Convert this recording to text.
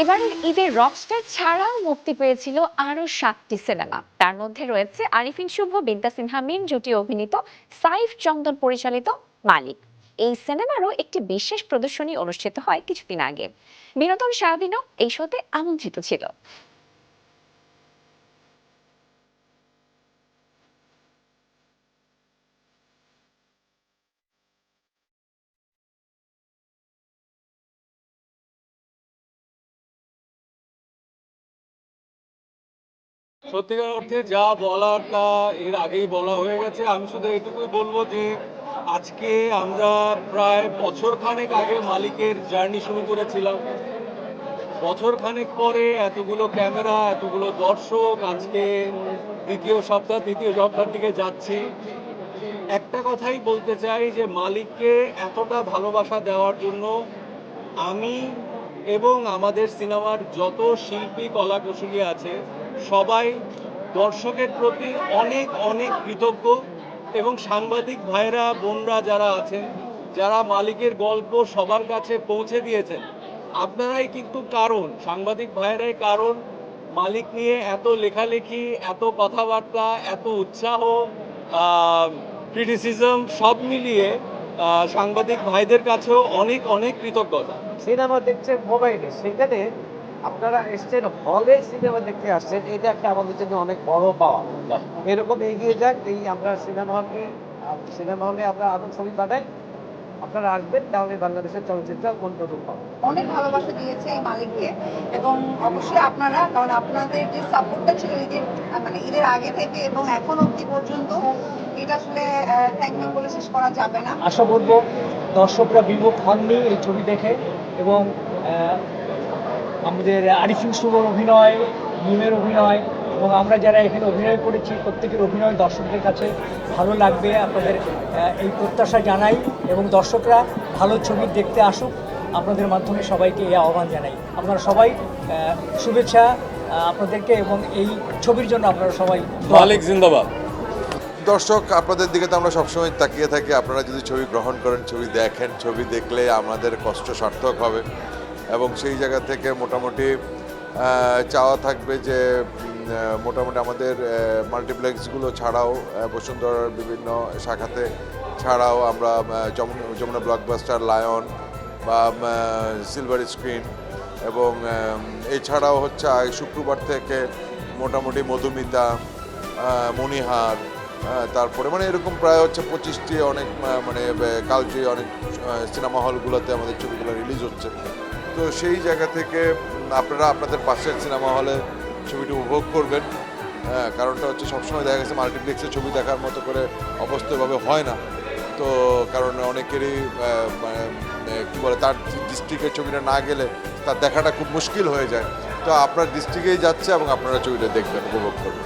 এবারের ঈদে রকস্টার ছাড়াও মুক্তি পেয়েছিল আরো 7টি সিনেমা। তার মধ্যে রয়েছে আরিফিন শুভ, বিদ্যা সিনহা মিম জুটি অভিনীত, সাইফ চন্দন পরিচালিত মালিক। এই সিনেমারও একটি বিশেষ প্রদর্শনী অনুষ্ঠিত হয় কিছুদিন আগে। বিনোদন সারাদিনও এই শোতে আমন্ত্রিত ছিল। সত্যিকার অর্থে যা বলার তা এর আগেই বলা হয়ে গেছে। আমি শুধু এটুকুই বলবো যে আজকে আমরা প্রায় বছর খানেক আগে মালিকের জার্নি শুরু করেছিলাম। বছর খানেক পরে এতগুলো ক্যামেরা, এতগুলো দর্শক, আজকে তৃতীয় সপ্তাহ দিকে যাচ্ছি। একটা কথাই বলতে চাই যে মালিককে এতটা ভালোবাসা দেওয়ার জন্য আমি এবং আমাদের সিনেমার যত শিল্পী কলাকুশলী আছে সবাই দর্শকের প্রতি অনেক অনেক কৃতজ্ঞ। এবং সাংবাদিক ভাইরা বোনরা যারা আছেন, যারা মালিকের গল্প সবার কাছে পৌঁছে দিয়েছেন, আপনারাই কিন্তু কারণ, সাংবাদিক ভাইরাই কারণ মালিক নিয়ে এত লেখালেখি, এত কথাবার্তা, এত উৎসাহ, ক্রিটিসিজম সব মিলিয়ে সাংবাদিক ভাইদের কাছেও অনেক অনেক কৃতজ্ঞতা। সিনেমা দেখছেন মোবাইলে, সেখানে আপনারা এসছেন হলে সিনেমা দেখতে আসছেন, এটা একটা আমাদের জন্য অনেক বড় পাওয়া। এরকম এগিয়ে যাক, এই আমরা সিনেমা হলে আমরা আরো ছবি পাঠাই, আপনারা আসবেন, তাহলে বাংলাদেশের চলচ্চিত্র উন্নত পাবো। অনেক ভালোবাসা দিয়েছে এই মালিককে, এবং অবশ্যই আপনারা, কারণ আপনাদের যে সাপোর্টটা ছিল ঈদের মানে ঈদের আগে থেকে এবং এখন অবধি পর্যন্ত, এটা আসলে থ্যাংক ইউ বলে শেষ করা যাবে না। আশা করবো দর্শকরা বিমুখ হননি এই ছবি দেখে, এবং আমাদের আরিফিন শুভর অভিনয়, মিমের অভিনয় এবং আমরা যারা এখানে অভিনয় করেছি প্রত্যেকের অভিনয় দর্শকদের কাছে ভালো লাগবে, আপনাদের এই প্রত্যাশা জানাই। এবং দর্শকরা ভালো ছবি দেখতে আসুক, আপনাদের মাধ্যমে সবাইকে এই আহ্বান জানাই। আপনারা সবাই শুভেচ্ছা আপনাদেরকে, এবং এই ছবির জন্য আপনারা সবাই মালিক জিন্দাবাদ। দর্শক, আপনাদের দিকে তো আমরা সবসময় তাকিয়ে থাকি। আপনারা যদি ছবি গ্রহণ করেন, ছবি দেখেন, ছবি দেখলে আমাদের কষ্ট সার্থক হবে। এবং সেই জায়গা থেকে মোটামুটি চাওয়া থাকবে যে মোটামুটি আমাদের মাল্টিপ্লেক্সগুলো ছাড়াও বসুন্ধরার বিভিন্ন শাখাতে ছাড়াও আমরা যমুনা ব্লকবাস্টার, লায়ন বা সিলভার স্ক্রিন, এবং এছাড়াও হচ্ছে শুক্রবার থেকে মোটামুটি মধুমিতা, মণিহার, তারপরে মানে এরকম প্রায় হচ্ছে 25টি অনেক মানে কালটি অনেক সিনেমা হলগুলোতে আমাদের ছবিগুলো রিলিজ হচ্ছে। তো সেই জায়গা থেকে আপনারা আপনাদের পাশের সিনেমা হলে ছবিটি উপভোগ করবেন। কারণটা হচ্ছে সবসময় দেখা গেছে মাল্টিপ্লেক্সে ছবি দেখার মতো করে অবস্থাভাবে হয় না। তো কারণ অনেকেরই কী বলে, তার ডিস্ট্রিক্টের ছবিটা না গেলে তার দেখাটা খুব মুশকিল হয়ে যায়। তো আপনার ডিস্ট্রিক্টেই যাচ্ছে এবং আপনারা ছবিটা দেখবেন, উপভোগ করবেন।